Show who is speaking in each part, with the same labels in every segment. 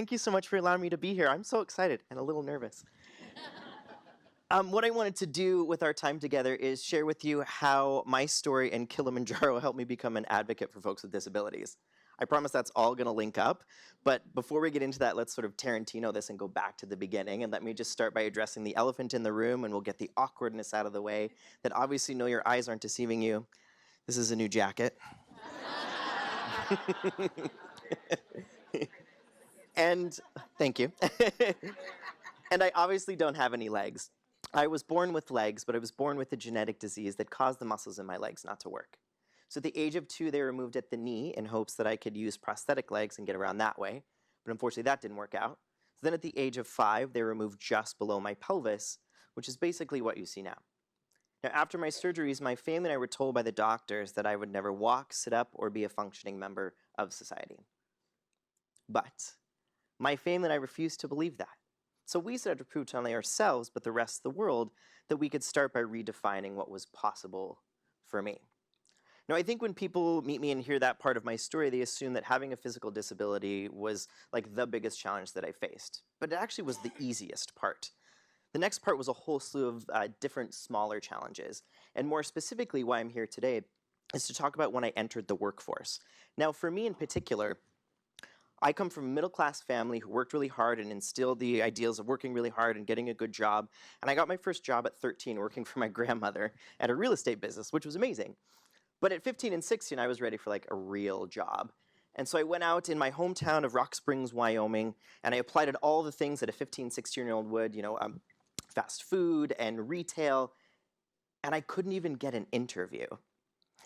Speaker 1: Thank you so much for allowing me to be here. I'm so excited and a little nervous. What I wanted to do with our time together is share with you how my story and Kilimanjaro helped me become an advocate for folks with disabilities. I promise that's all going to link up, but before we get into that, let's sort of Tarantino this and go back to the beginning, and let me just start by addressing the elephant in the room, and we'll get the awkwardness out of the way, that obviously know your eyes aren't deceiving you. This is a new jacket. And thank you. And I obviously don't have any legs. I was born with legs, but I was born with a genetic disease that caused the muscles in my legs not to work. So at the age of 2, they removed at the knee in hopes that I could use prosthetic legs and get around that way. But unfortunately, that didn't work out. So then at the age of 5, they removed just below my pelvis, which is basically what you see now. Now, after my surgeries, my family and I were told by the doctors that I would never walk, sit up, or be a functioning member of society. But my family and I refused to believe that. So we set out to prove to not only ourselves, but the rest of the world, that we could start by redefining what was possible for me. Now, I think when people meet me and hear that part of my story, they assume that having a physical disability was like the biggest challenge that I faced. But it actually was the easiest part. The next part was a whole slew of different smaller challenges. And more specifically, why I'm here today is to talk about when I entered the workforce. Now, for me in particular, I come from a middle-class family who worked really hard and instilled the ideals of working really hard and getting a good job. And I got my first job at 13 working for my grandmother at a real estate business, which was amazing. But at 15 and 16, I was ready for like a real job. And so I went out in my hometown of Rock Springs, Wyoming, and I applied at all the things that a 15, 16-year-old would, fast food and retail, and I couldn't even get an interview.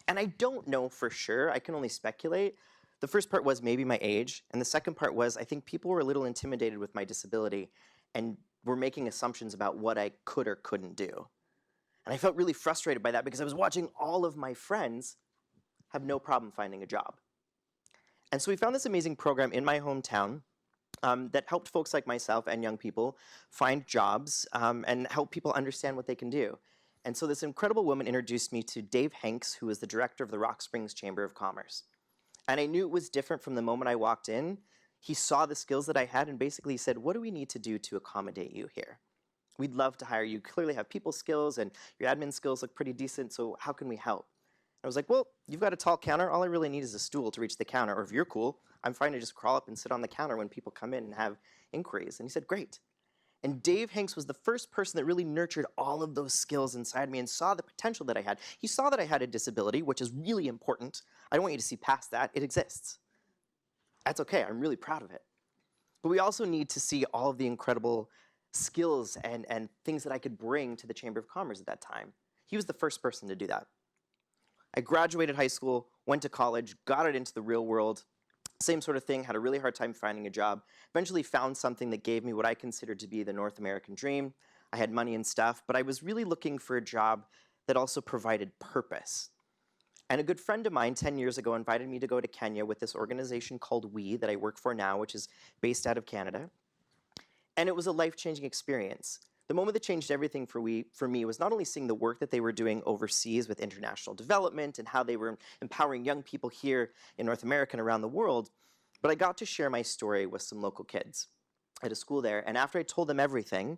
Speaker 1: And I don't know for sure, I can only speculate. The first part was maybe my age, and the second part was I think people were a little intimidated with my disability and were making assumptions about what I could or couldn't do. And I felt really frustrated by that because I was watching all of my friends have no problem finding a job. And so we found this amazing program in my hometown that helped folks like myself and young people find jobs and help people understand what they can do. And so this incredible woman introduced me to Dave Hanks, who is the director of the Rock Springs Chamber of Commerce. And I knew it was different from the moment I walked in. He saw the skills that I had and basically said, what do we need to do to accommodate you here? We'd love to hire you. You clearly have people skills and your admin skills look pretty decent, so how can we help? I was like, well, you've got a tall counter. All I really need is a stool to reach the counter. Or if you're cool, I'm fine to just crawl up and sit on the counter when people come in and have inquiries. And he said, great. And Dave Hanks was the first person that really nurtured all of those skills inside me and saw the potential that I had. He saw that I had a disability, which is really important. I don't want you to see past that. It exists. That's okay. I'm really proud of it. But we also need to see all of the incredible skills and things that I could bring to the Chamber of Commerce at that time. He was the first person to do that. I graduated high school, went to college, got it into the real world, same sort of thing, had a really hard time finding a job, eventually found something that gave me what I considered to be the North American dream. I had money and stuff, but I was really looking for a job that also provided purpose. And a good friend of mine 10 years ago invited me to go to Kenya with this organization called We that I work for now, which is based out of Canada. And it was a life-changing experience. The moment that changed everything for me was not only seeing the work that they were doing overseas with international development and how they were empowering young people here in North America and around the world, but I got to share my story with some local kids at a school there. And after I told them everything,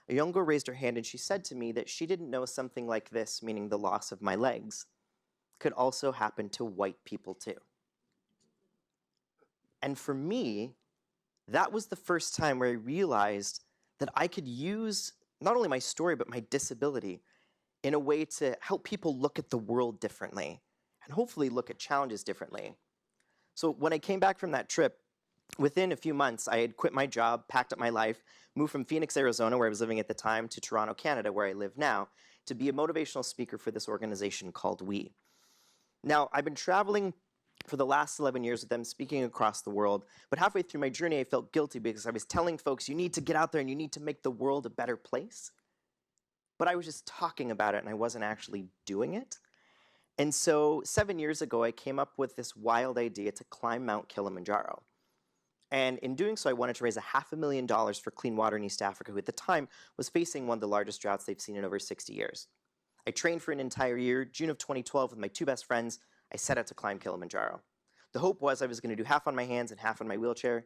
Speaker 1: a young girl raised her hand and she said to me that she didn't know something like this, meaning the loss of my legs, could also happen to white people too. And for me, that was the first time where I realized that I could use not only my story, but my disability in a way to help people look at the world differently and hopefully look at challenges differently. So when I came back from that trip, within a few months, I had quit my job, packed up my life, moved from Phoenix, Arizona, where I was living at the time, to Toronto, Canada, where I live now, to be a motivational speaker for this organization called We. Now, I've been traveling for the last 11 years with them, speaking across the world. But halfway through my journey, I felt guilty because I was telling folks, you need to get out there and you need to make the world a better place. But I was just talking about it and I wasn't actually doing it. And so 7 years ago, I came up with this wild idea to climb Mount Kilimanjaro. And in doing so, I wanted to raise $500,000 for clean water in East Africa, who at the time was facing one of the largest droughts they've seen in over 60 years. I trained for an entire year. June of 2012, with my 2 best friends, I set out to climb Kilimanjaro. The hope was I was going to do half on my hands and half on my wheelchair.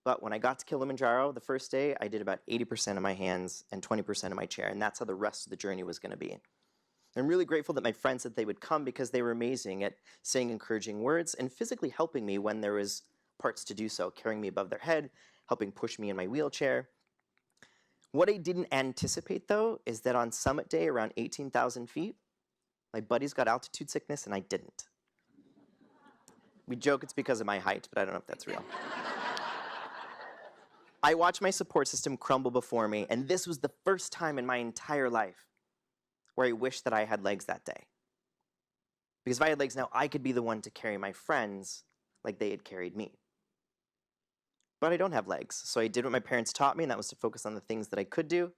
Speaker 1: But when I got to Kilimanjaro the first day, I did about 80% of my hands and 20% of my chair, and that's how the rest of the journey was going to be. I'm really grateful that my friends said they would come because they were amazing at saying encouraging words and physically helping me when there was parts to do so, carrying me above their head, helping push me in my wheelchair. What I didn't anticipate, though, is that on summit day, around 18,000 feet, my buddies got altitude sickness and I didn't. We joke it's because of my height, but I don't know if that's real. I watched my support system crumble before me, and this was the first time in my entire life where I wished that I had legs that day. Because if I had legs now, I could be the one to carry my friends like they had carried me. But I don't have legs, so I did what my parents taught me, and that was to focus on the things that I could do.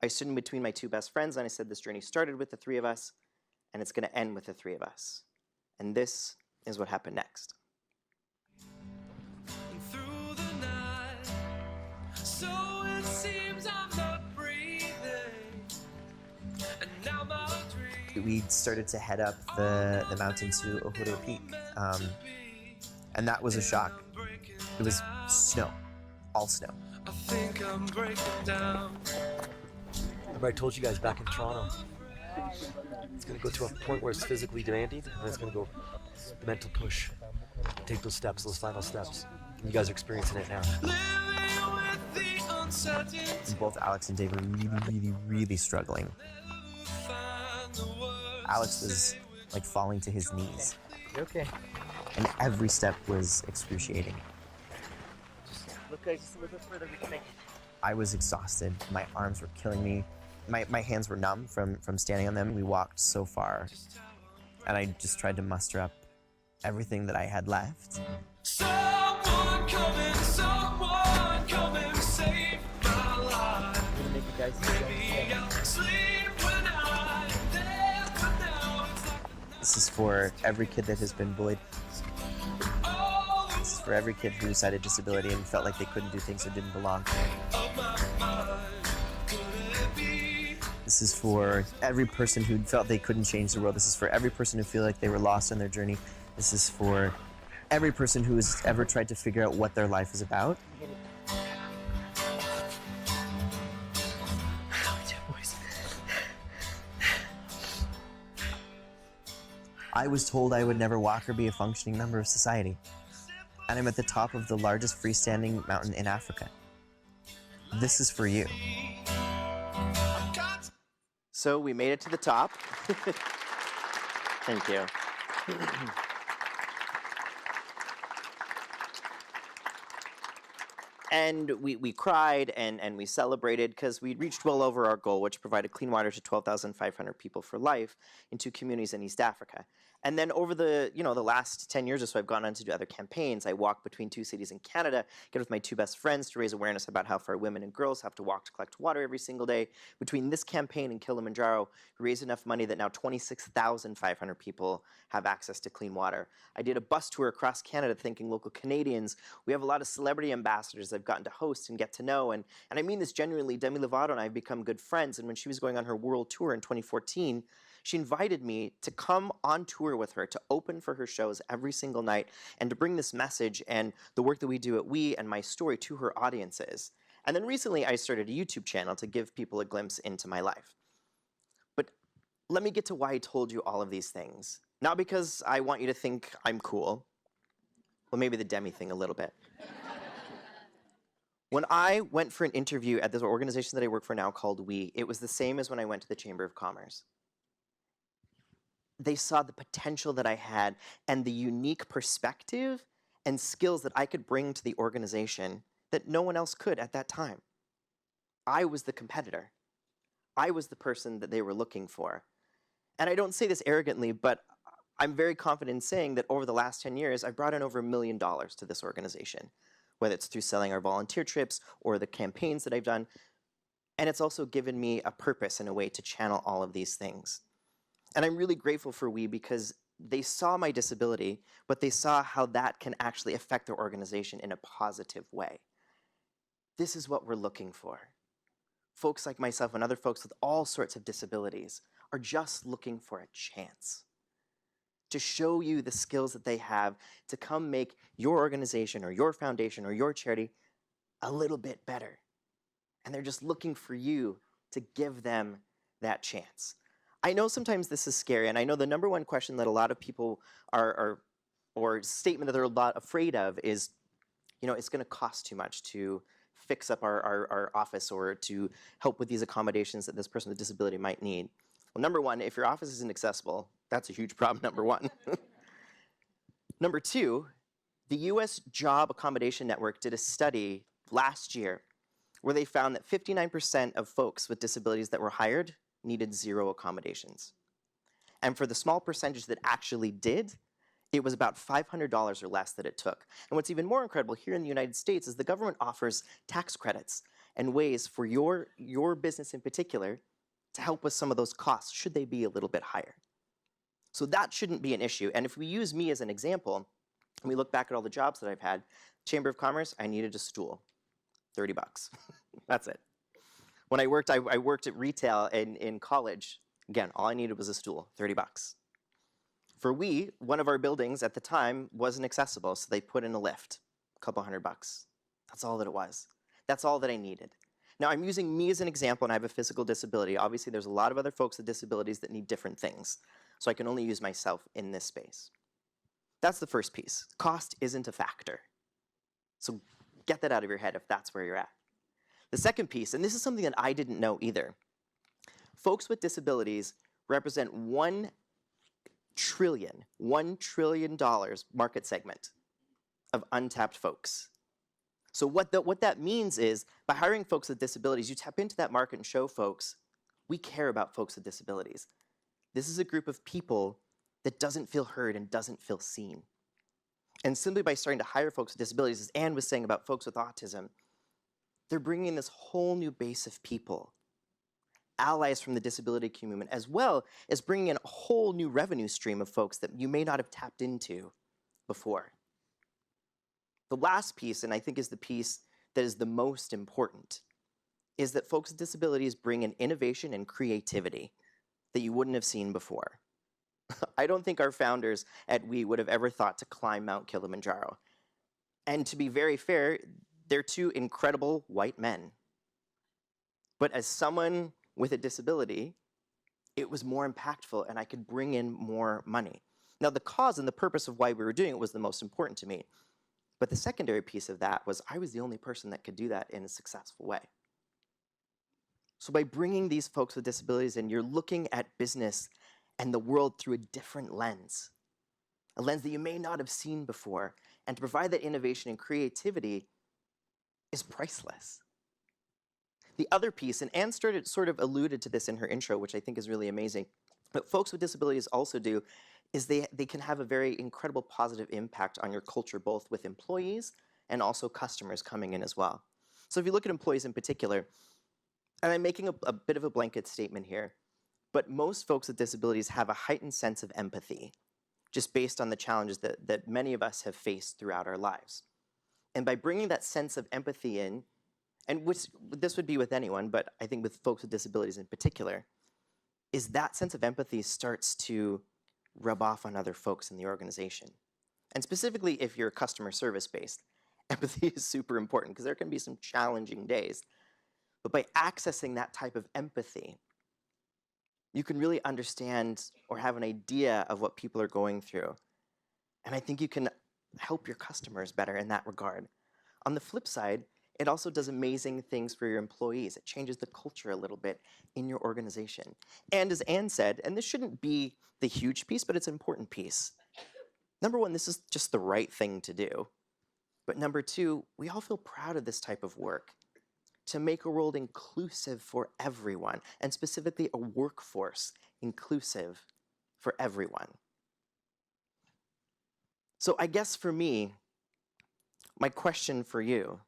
Speaker 1: I stood in between my two best friends, and I said this journey started with the three of us, and it's going to end with the three of us. And this is what happened next. So it seems I'm not breathing, and now my dream. We started to head up the mountain to Uhuru Peak, and that was a shock. It was snow, all snow. I think I'm breaking down.
Speaker 2: Remember I told you guys back in Toronto, it's going to go to a point where it's physically demanding, and it's going to go the mental push. Take those steps, those final steps. And you guys are experiencing it now.
Speaker 1: And both Alex and Dave were really struggling. Alex was like falling to his knees.
Speaker 2: You okay?
Speaker 1: And every step was excruciating.
Speaker 2: Just look a little further.
Speaker 1: I was exhausted. My arms were killing me. My hands were numb from standing on them. We walked so far. And I just tried to muster up everything that I had left. Someone come and save my life.
Speaker 2: I'm gonna make you guys
Speaker 1: Maybe I'll sleep when I'm there, but now it's like this is for every kid that has been bullied. This is for every kid who's had a disability and felt like they couldn't do things or didn't belong. This is for every person who felt they couldn't change the world. This is for every person who feel like they were lost on their journey. This is for every person who has ever tried to figure out what their life is about. I was told I would never walk or be a functioning member of society. And I'm at the top of the largest freestanding mountain in Africa. This is for you. So we made it to the top. Thank you. And we cried and we celebrated because we'd reached well over our goal, which provided clean water to 12,500 people for life in 2 communities in East Africa. And then over the last 10 years or so, I've gone on to do other campaigns. I walk between 2 cities in Canada, get with my 2 best friends to raise awareness about how far women and girls have to walk to collect water every single day. Between this campaign and Kilimanjaro, we raised enough money that now 26,500 people have access to clean water. I did a bus tour across Canada thanking local Canadians. We have a lot of celebrity ambassadors I've gotten to host and get to know. And I mean this genuinely. Demi Lovato and I have become good friends. And when she was going on her world tour in 2014, she invited me to come on tour with her, to open for her shows every single night, and to bring this message and the work that we do at We and my story to her audiences. And then recently I started a YouTube channel to give people a glimpse into my life. But let me get to why I told you all of these things. Not because I want you to think I'm cool. Well, maybe the Demi thing a little bit. When I went for an interview at this organization that I work for now called We, it was the same as when I went to the Chamber of Commerce. They saw the potential that I had and the unique perspective and skills that I could bring to the organization that no one else could at that time. I was the competitor. I was the person that they were looking for. And I don't say this arrogantly, but I'm very confident in saying that over the last 10 years, I've brought in over $1 million to this organization, whether it's through selling our volunteer trips or the campaigns that I've done. And it's also given me a purpose and a way to channel all of these things. And I'm really grateful for We because they saw my disability, but they saw how that can actually affect their organization in a positive way. This is what we're looking for. Folks like myself and other folks with all sorts of disabilities are just looking for a chance to show you the skills that they have to come make your organization or your foundation or your charity a little bit better. And they're just looking for you to give them that chance. I know sometimes this is scary, and I know the number one question that a lot of people or statement that they're a lot afraid of is, it's going to cost too much to fix up our office or to help with these accommodations that this person with disability might need. Well, number one, if your office isn't accessible, that's a huge problem, number one. Number two, the US Job Accommodation Network did a study last year where they found that 59% of folks with disabilities that were hired needed 0 accommodations. And for the small percentage that actually did, it was about $500 or less that it took. And what's even more incredible here in the United States is the government offers tax credits and ways for your business in particular to help with some of those costs, should they be a little bit higher. So that shouldn't be an issue. And if we use me as an example, and we look back at all the jobs that I've had, Chamber of Commerce, I needed a stool, $30. That's it. When I worked at retail in college. Again, all I needed was a stool, $30. For one of our buildings at the time wasn't accessible, so they put in a lift, a couple $100. That's all that it was. That's all that I needed. Now, I'm using me as an example, and I have a physical disability. Obviously, there's a lot of other folks with disabilities that need different things, so I can only use myself in this space. That's the first piece. Cost isn't a factor. So get that out of your head if that's where you're at. The second piece, and this is something that I didn't know either, folks with disabilities represent $1 trillion market segment of untapped folks. So what that means is, by hiring folks with disabilities, you tap into that market and show folks, we care about folks with disabilities. This is a group of people that doesn't feel heard and doesn't feel seen. And simply by starting to hire folks with disabilities, as Anne was saying about folks with autism, they're bringing in this whole new base of people, allies from the disability community, as well as bringing in a whole new revenue stream of folks that you may not have tapped into before. The last piece, and I think is the piece that is the most important, is that folks with disabilities bring in innovation and creativity that you wouldn't have seen before. I don't think our founders at We would have ever thought to climb Mount Kilimanjaro. And to be very fair, they're two incredible white men. But as someone with a disability, it was more impactful and I could bring in more money. Now, the cause and the purpose of why we were doing it was the most important to me. But the secondary piece of that was I was the only person that could do that in a successful way. So by bringing these folks with disabilities in, you're looking at business and the world through a different lens, a lens that you may not have seen before. And to provide that innovation and creativity is priceless. The other piece, and Anne sort of alluded to this in her intro, which I think is really amazing, what folks with disabilities also do is they can have a very incredible positive impact on your culture, both with employees and also customers coming in as well. So if you look at employees in particular, and I'm making a bit of a blanket statement here, but most folks with disabilities have a heightened sense of empathy, just based on the challenges that many of us have faced throughout our lives. And by bringing that sense of empathy in, and this would be with anyone, but I think with folks with disabilities in particular, is that sense of empathy starts to rub off on other folks in the organization. And specifically, if you're customer service based, empathy is super important because there can be some challenging days. But by accessing that type of empathy, you can really understand or have an idea of what people are going through. And I think you can help your customers better in that regard. On the flip side, it also does amazing things for your employees. It changes the culture a little bit in your organization. And as Anne said, and this shouldn't be the huge piece, but it's an important piece. Number one, this is just the right thing to do. But number two, we all feel proud of this type of work, to make a world inclusive for everyone, and specifically a workforce inclusive for everyone. So I guess for me, my question for you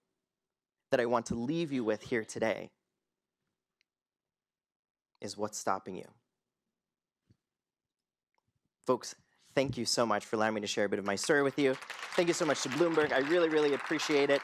Speaker 1: that I want to leave you with here today is, what's stopping you? Folks, thank you so much for allowing me to share a bit of my story with you. Thank you so much to Bloomberg. I really, really appreciate it.